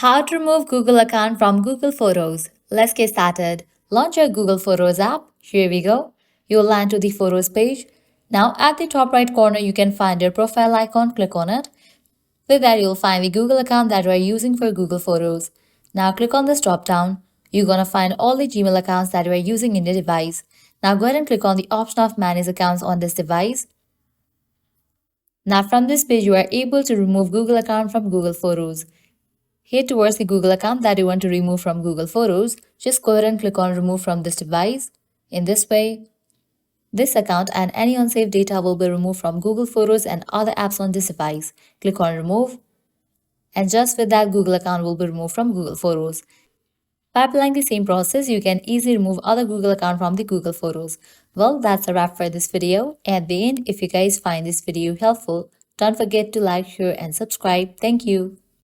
How to remove Google account from Google Photos. Let's get started. Launch your Google Photos app. Here we go. You'll land to the Photos page. Now at the top right corner, you can find your profile icon. Click on it. With that, you'll find the Google account that you are using for Google Photos. Now click on this drop down. You're gonna find all the Gmail accounts that you are using in your device. Now go ahead and click on the option of manage accounts on this device. Now from this page, you are able to remove Google account from Google Photos. Here towards the Google account that you want to remove from Google Photos, just go ahead and click on remove from this device. In this way, this account and any unsafe data will be removed from Google Photos and other apps on this device. Click on remove, and just with that, Google account will be removed from Google Photos. By applying the same process, you can easily remove other Google account from the Google Photos. Well, that's a wrap for this video. At the end, if you guys find this video helpful, don't forget to like, share and subscribe. Thank you.